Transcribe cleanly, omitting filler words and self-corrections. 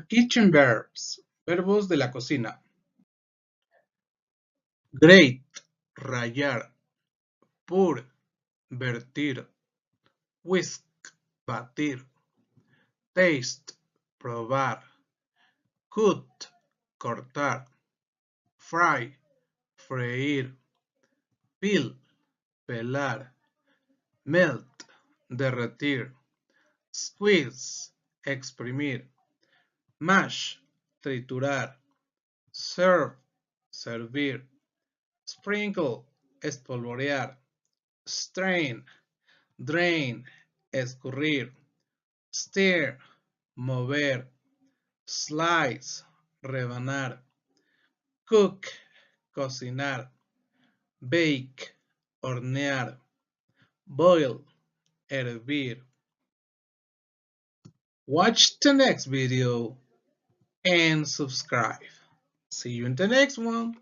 Kitchen verbs, verbos de la cocina. Grate, rallar. Pour, vertir. Whisk, batir. Taste, probar. Cut, cortar. Fry, freír. Peel, pelar. Melt, derretir. Squeeze, exprimir. Mash, triturar. Serve, servir. Sprinkle, espolvorear. Strain, drain, escurrir. Stir, mover. Slice, rebanar. Cook, cocinar. Bake, hornear. Boil, hervir. Watch the next video and subscribe. See you in the next one.